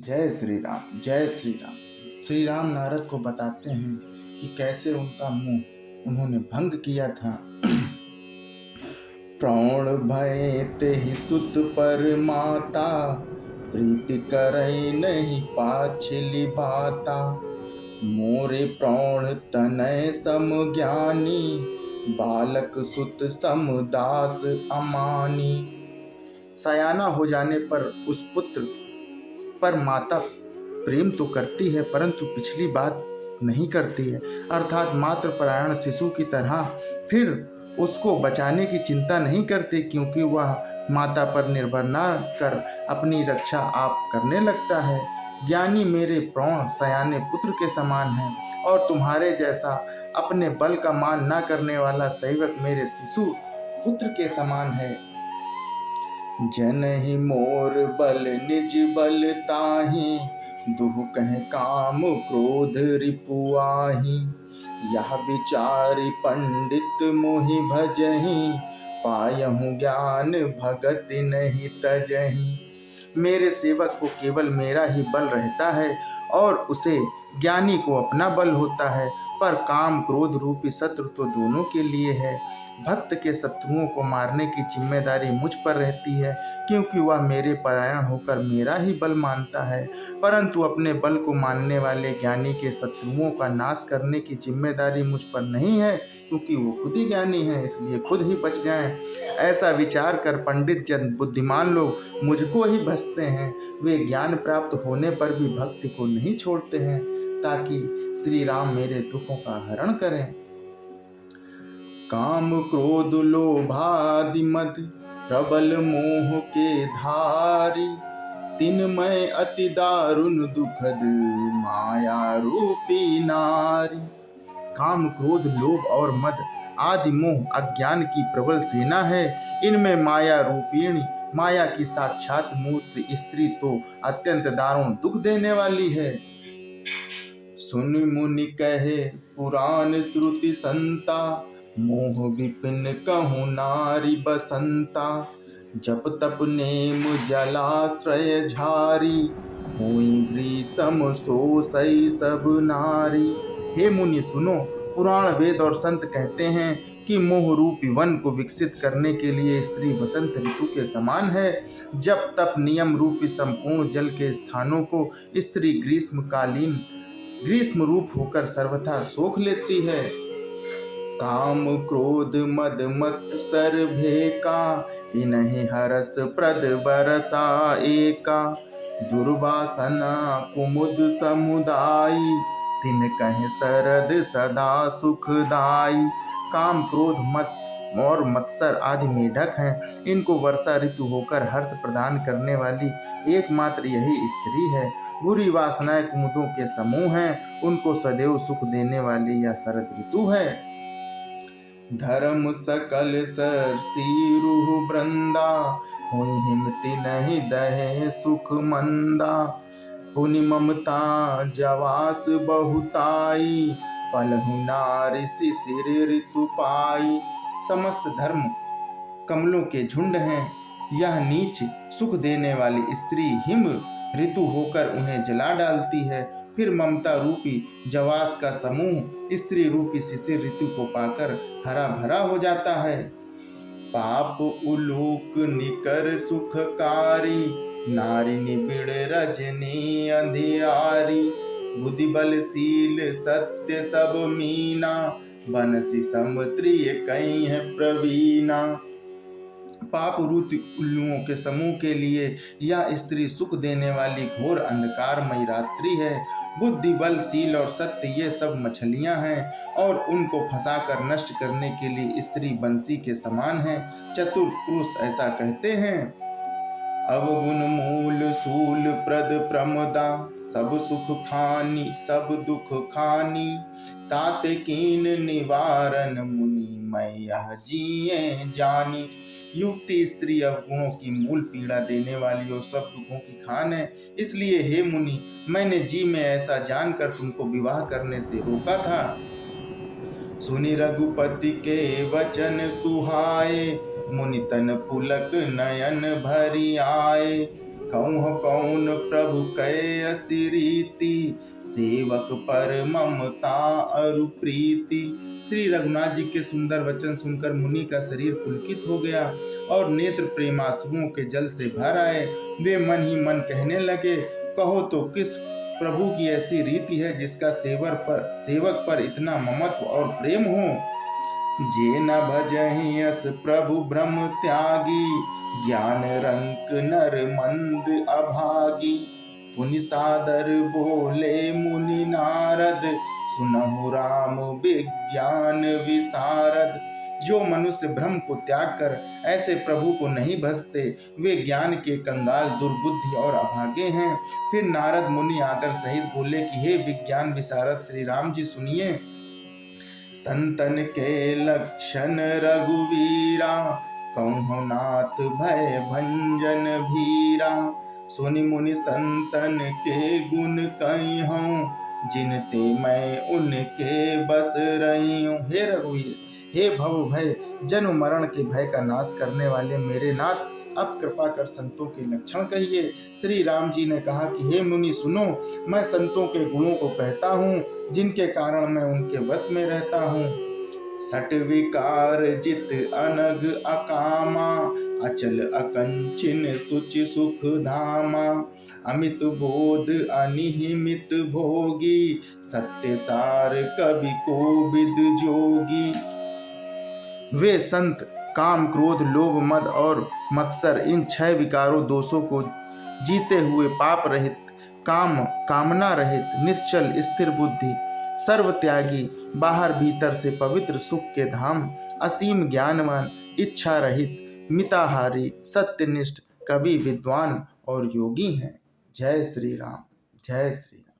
जय श्री राम, जय श्री राम। श्री राम नारद को बताते हैं कि कैसे उनका मुंह उन्होंने भंग किया था। प्राण भय तेहि सुत पर माता, प्रीति करई नहीं पाछिली बाता। मोरे प्राण तनय सम ज्ञानी, बालक सुत सम दास अमानी। सयाना हो जाने पर उस पुत्र पर माता प्रेम तो करती है परंतु पिछली बात नहीं करती है, अर्थात मातृ परायण शिशु की तरह फिर उसको बचाने की चिंता नहीं करते, क्योंकि वह माता पर निर्भर न कर अपनी रक्षा आप करने लगता है। ज्ञानी मेरे प्राण सयाने पुत्र के समान है, और तुम्हारे जैसा अपने बल का मान न करने वाला सेवक मेरे शिशु पुत्र के समान है। जनहि मोर बल निज बल ताहि, दुह कह काम क्रोध रिपु आहि। यह विचारि पंडित मोहि भजहि, पायहु ज्ञान भगत नहीं तजहि। मेरे सेवक को केवल मेरा ही बल रहता है और उसे ज्ञानी को अपना बल होता है, पर काम क्रोध रूपी शत्रु तो दोनों के लिए है। भक्त के शत्रुओं को मारने की जिम्मेदारी मुझ पर रहती है, क्योंकि वह मेरे परायण होकर मेरा ही बल मानता है, परंतु अपने बल को मानने वाले ज्ञानी के शत्रुओं का नाश करने की जिम्मेदारी मुझ पर नहीं है, क्योंकि वो खुद ही ज्ञानी है, इसलिए खुद ही बच जाएं। ऐसा विचार कर पंडित जन बुद्धिमान लोग मुझको ही भजते हैं। वे ज्ञान प्राप्त होने पर भी भक्ति को नहीं छोड़ते हैं, ताकि श्री राम मेरे दुखों का हरण करें। काम क्रोध लोभादि मद, प्रबल मोह के धारी। तिनमय अति दारुण दुखद, माया रूपी नारी। काम क्रोध लोभ और मद आदि मोह अज्ञान की प्रबल सेना है। इनमें माया रूपिणी माया की साक्षात मूर्ति स्त्री तो अत्यंत दारुण दुख देने वाली है। सुन मुनि कहे पुराण श्रुति संता, मोह विपिन कहूँ नारी बसंता। जप तप नेम जलाश्रय झारी, हुई ग्रीसम सोसई सब नारी। हे मुनि सुनो, पुराण वेद और संत कहते हैं कि मोह रूपी वन को विकसित करने के लिए स्त्री वसंत ऋतु के समान है। जब तप नियम रूपी संपूर्ण जल के स्थानों को स्त्री ग्रीष्म रूप होकर सर्वथा सोख लेती है। काम क्रोध मद मत्सर भेका, इन्हीं हरस प्रद बरसा एका। दुर्वासना कुमुद समुदायी, तिन कहे शरद सदा सुखदाई। काम क्रोध मद और मत्सर आदि मेढक हैं। इनको वर्षा ऋतु होकर हर्ष प्रदान करने वाली एकमात्र यही स्त्री है। बुरी वासनाएं कुमुदों के समूह हैं, उनको सदैव सुख देने वाली यह शरद ऋतु है। धर्म सकल सरसीरुह वृंदा, हुई हिमति नहीं दहे सुख मंदा। पुनि ममता जवास बहुताई, पलहु नारी शिशिर ऋतु पाई। समस्त धर्म कमलों के झुंड हैं। यह नीच सुख देने वाली स्त्री हिम ऋतु होकर उन्हें जला डालती है। फिर ममता रूपी जवास का समूह स्त्री रूपी शिशिर ऋतु को पाकर हरा भरा हो जाता है। पाप उलोक निकर सुखकारी, नारी निबिड़ रजनी अंधियारी। बुद्धि बलशील सत्य सब मीना, बनसी समत्रिय कहीं है प्रवीणा। पाप रूपी उल्लुओं के समूह के लिए यह स्त्री सुख देने वाली घोर अंधकारमयी रात्रि है। बुद्धि बल शील और सत्य ये सब मछलियां हैं, और उनको फंसाकर नष्ट करने के लिए स्त्री बंसी के समान है। चतुर पुरुष ऐसा कहते हैं। अवगुण मूल सूल प्रद प्रमदा, सब सुख खानी सब दुख खानी। ताते कीन निवारण मुनि, मैं यह जिए जानी। युवती स्त्री अवगुणों की मूल पीड़ा देने वाली और सब दुखों की खान है, इसलिए हे मुनि, मैंने जी में ऐसा जानकर तुमको विवाह करने से रोका था। सुनि रघुपति के वचन सुहाए, मुनि तन पुलक नयन भरी आए। कहूँ कौन प्रभु कै असी रीति, सेवक पर ममता अरु प्रीति। श्री रघुनाथ जी के सुंदर वचन सुनकर मुनि का शरीर पुलकित हो गया और नेत्र प्रेमाश्रुओं के जल से भर आए। वे मन ही मन कहने लगे, कहो तो किस प्रभु की ऐसी रीति है जिसका सेवक पर इतना ममत्व और प्रेम हो। जे न भजहि अस प्रभु ब्रह्म त्यागी, ज्ञान रंक नर मंद अभागी। पुनि सादर बोले मुनि नारद, सुनहु राम विज्ञान विशारद। जो मनुष्य ब्रह्म को त्याग कर ऐसे प्रभु को नहीं भजते, वे ज्ञान के कंगाल, दुर्बुद्धि और अभागे हैं। फिर नारद मुनि आदर सहित बोले कि हे विज्ञान विशारद श्री राम जी, सुनिए। संतन के लक्षण रघुवीरा, कहूँ नाथ भय भंजन भीरा। सुनि मुनि संतन के गुण कहिहूँ, जिनते मैं उनके बस रही हूँ। हे रघुवीर, हे भव भय जन्म मरण के भय का नाश करने वाले मेरे नाथ, अब कृपा कर संतों के लक्षण कहिए। श्री राम जी ने कहा कि हे मुनि सुनो, मैं संतों के गुणों को कहता हूँ, जिनके कारण मैं उनके वश में रहता हूँ। सट विकार जित अनग अकामा, अचल अकंचिन सुचि सुख धामा। अमित बोध अनिहिमित भोगी, सत्य सार कवि कोविद जोगी। वे संत काम, क्रोध, लोभ, मद और मत्सर, इन 6 विकारों दोषों को जीते हुए पाप रहित, कामना रहित, निश्चल स्थिर बुद्धि, सर्व त्यागी, बाहर भीतर से पवित्र सुख के धाम, असीम ज्ञानवान, इच्छा रहित, मिताहारी, सत्यनिष्ठ, कवि, विद्वान और योगी हैं। जय श्री राम, जय श्री राम।